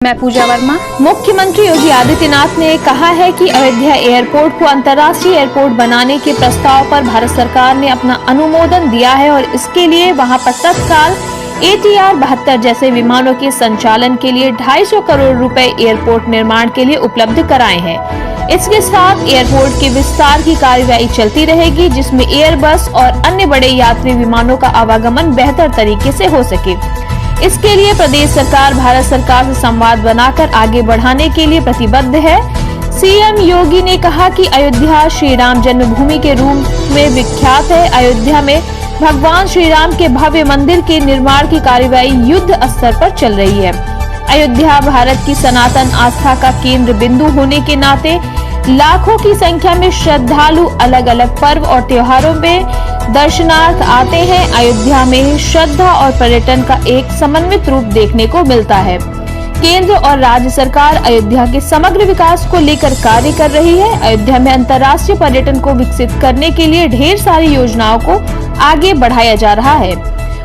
मैं पूजा वर्मा। मुख्यमंत्री योगी आदित्यनाथ ने कहा है कि अयोध्या एयरपोर्ट को अंतर्राष्ट्रीय एयरपोर्ट बनाने के प्रस्ताव पर भारत सरकार ने अपना अनुमोदन दिया है और इसके लिए वहां पर तत्काल ATR 72 जैसे विमानों के संचालन के लिए 250 करोड़ रुपए एयरपोर्ट निर्माण के लिए उपलब्ध कराए हैं। इसके साथ एयरपोर्ट के विस्तार की कार्यवाही चलती रहेगी, जिसमें एयरबस और अन्य बड़े यात्री विमानों का आवागमन बेहतर तरीके से हो सके। इसके लिए प्रदेश सरकार भारत सरकार से संवाद बनाकर आगे बढ़ाने के लिए प्रतिबद्ध है। CM योगी ने कहा कि अयोध्या श्री राम जन्मभूमि के रूप में विख्यात है। अयोध्या में भगवान श्री राम के भव्य मंदिर के निर्माण की कार्यवाही युद्ध स्तर पर चल रही है। अयोध्या भारत की सनातन आस्था का केंद्र बिंदु होने के नाते लाखों की संख्या में श्रद्धालु अलग अलग पर्व और त्योहारों में दर्शनार्थ आते हैं। अयोध्या में श्रद्धा और पर्यटन का एक समन्वित रूप देखने को मिलता है। केंद्र और राज्य सरकार अयोध्या के समग्र विकास को लेकर कार्य कर रही है। अयोध्या में अंतर्राष्ट्रीय पर्यटन को विकसित करने के लिए ढेर सारी योजनाओं को आगे बढ़ाया जा रहा है।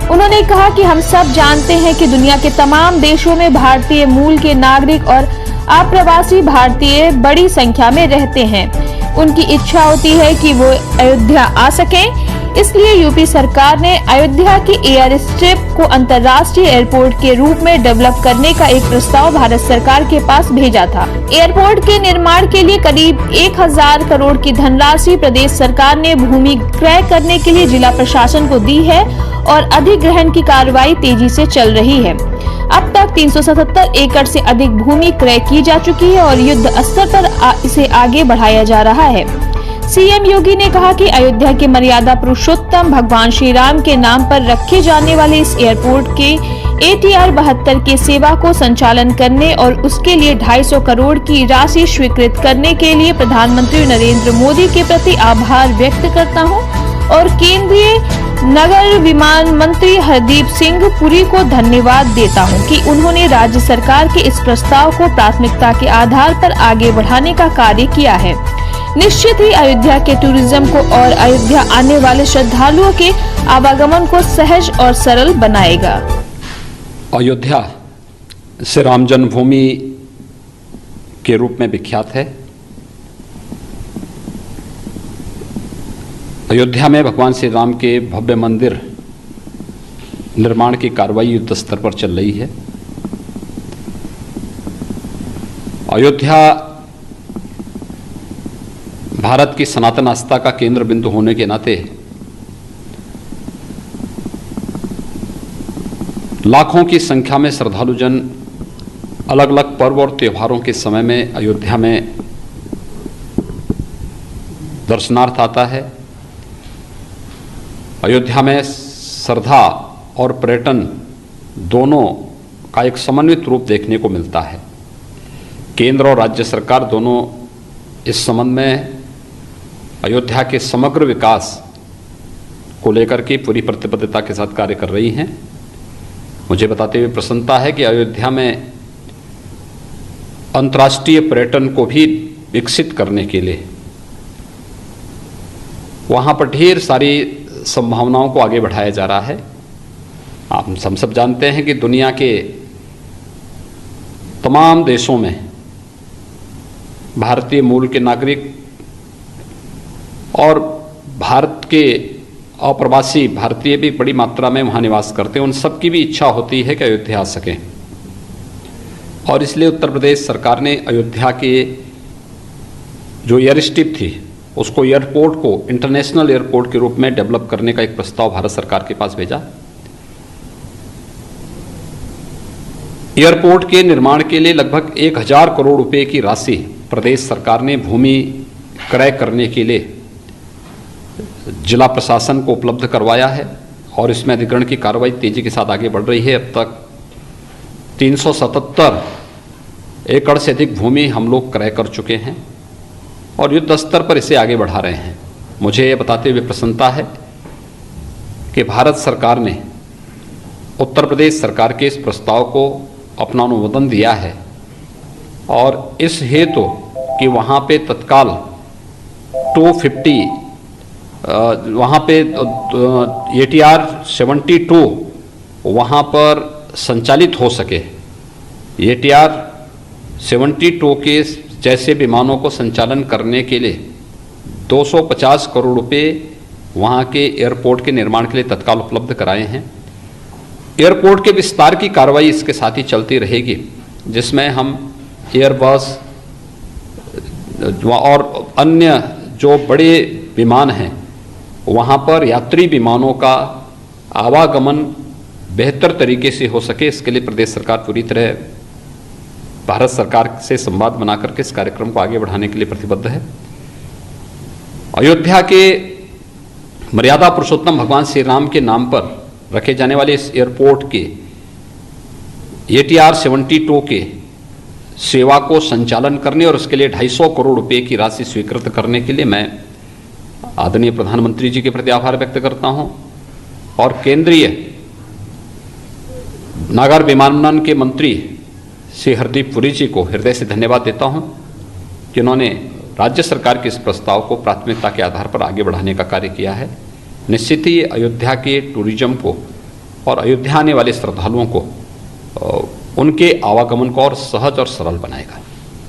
उन्होंने कहा कि हम सब जानते हैं कि दुनिया के तमाम देशों में भारतीय मूल के नागरिक और अप्रवासी भारतीय बड़ी संख्या में रहते हैं। उनकी इच्छा होती है कि वो अयोध्या आ सकें। इसलिए यूपी सरकार ने अयोध्या के एयर स्ट्रिप को अंतर्राष्ट्रीय एयरपोर्ट के रूप में डेवलप करने का एक प्रस्ताव भारत सरकार के पास भेजा था। एयरपोर्ट के निर्माण के लिए करीब 1000 करोड़ की धनराशि प्रदेश सरकार ने भूमि क्रय करने के लिए जिला प्रशासन को दी है और अधिग्रहण की कार्रवाई तेजी से चल रही है। अब तक 377 एकड़ से अधिक भूमि क्रय की जा चुकी है और युद्ध स्तर पर इसे आगे बढ़ाया जा रहा है। CM योगी ने कहा कि अयोध्या के मर्यादा पुरुषोत्तम भगवान श्री राम के नाम पर रखे जाने वाले इस एयरपोर्ट के ATR 72 के सेवा को संचालन करने और उसके लिए 250 करोड़ की राशि स्वीकृत करने के लिए प्रधानमंत्री नरेंद्र मोदी के प्रति आभार व्यक्त करता हूं और केंद्रीय नगर विमान मंत्री हरदीप सिंह पुरी को धन्यवाद देता हूं कि उन्होंने राज्य सरकार के इस प्रस्ताव को प्राथमिकता के आधार पर आगे बढ़ाने का कार्य किया है। निश्चित ही अयोध्या के टूरिज्म को और अयोध्या आने वाले श्रद्धालुओं के आवागमन को सहज और सरल बनाएगा। अयोध्या श्री राम जन्मभूमि के रूप में विख्यात है। अयोध्या में भगवान श्री राम के भव्य मंदिर निर्माण की कार्रवाई युद्ध स्तर पर चल रही है। अयोध्या भारत की सनातन आस्था का केंद्र बिंदु होने के नाते लाखों की संख्या में श्रद्धालु जन अलग अलग पर्व और त्योहारों के समय में अयोध्या में दर्शनार्थ आता है। अयोध्या में श्रद्धा और पर्यटन दोनों का एक समन्वित रूप देखने को मिलता है। केंद्र और राज्य सरकार दोनों इस संबंध में अयोध्या के समग्र विकास को लेकर के पूरी प्रतिबद्धता के साथ कार्य कर रही हैं। मुझे बताते हुए प्रसन्नता है कि अयोध्या में अंतर्राष्ट्रीय पर्यटन को भी विकसित करने के लिए वहाँ पर ढेर सारी संभावनाओं को आगे बढ़ाया जा रहा है। हम सब जानते हैं कि दुनिया के तमाम देशों में भारतीय मूल के नागरिक और भारत के अप्रवासी भारतीय भी बड़ी मात्रा में वहाँ निवास करते हैं। उन सब की भी इच्छा होती है कि अयोध्या आ सकें और इसलिए उत्तर प्रदेश सरकार ने अयोध्या के जो एयर स्ट्रिप थी उसको एयरपोर्ट को इंटरनेशनल एयरपोर्ट के रूप में डेवलप करने का एक प्रस्ताव भारत सरकार के पास भेजा। एयरपोर्ट के निर्माण के लिए लगभग 1000 करोड़ रुपए की राशि प्रदेश सरकार ने भूमि क्रय करने के लिए जिला प्रशासन को उपलब्ध करवाया है और इसमें अधिग्रहण की कार्रवाई तेजी के साथ आगे बढ़ रही है। अब तक 377 एकड़ से अधिक भूमि हम लोग क्रय कर चुके हैं और युद्ध स्तर पर इसे आगे बढ़ा रहे हैं। मुझे ये बताते हुए प्रसन्नता है कि भारत सरकार ने उत्तर प्रदेश सरकार के इस प्रस्ताव को अपना अनुमोदन दिया है और इस हेतु कि वहाँ पे तत्काल 250 वहाँ पे ATR 72 वहाँ पर संचालित हो सके। ATR 72 के जैसे विमानों को संचालन करने के लिए 250 करोड़ रुपए वहाँ के एयरपोर्ट के निर्माण के लिए तत्काल उपलब्ध कराए हैं। एयरपोर्ट के विस्तार की कार्रवाई इसके साथ ही चलती रहेगी, जिसमें हम एयरबस और अन्य जो बड़े विमान हैं वहाँ पर यात्री विमानों का आवागमन बेहतर तरीके से हो सके, इसके लिए प्रदेश सरकार पूरी तरह भारत सरकार से संवाद बना करके इस कार्यक्रम को आगे बढ़ाने के लिए प्रतिबद्ध है। अयोध्या के मर्यादा पुरुषोत्तम भगवान श्री राम के नाम पर रखे जाने वाले इस एयरपोर्ट के ATR 72 के सेवा को संचालन करने और उसके लिए 250 करोड़ रुपए की राशि स्वीकृत करने के लिए मैं आदरणीय प्रधानमंत्री जी के प्रति आभार व्यक्त करता हूं और केंद्रीय नागर विमानन के मंत्री श्री हरदीप पुरी जी को हृदय से धन्यवाद देता हूं कि उन्होंने राज्य सरकार के इस प्रस्ताव को प्राथमिकता के आधार पर आगे बढ़ाने का कार्य किया है। निश्चित ही अयोध्या के टूरिज्म को और अयोध्या आने वाले श्रद्धालुओं को उनके आवागमन को और सहज और सरल बनाएगा।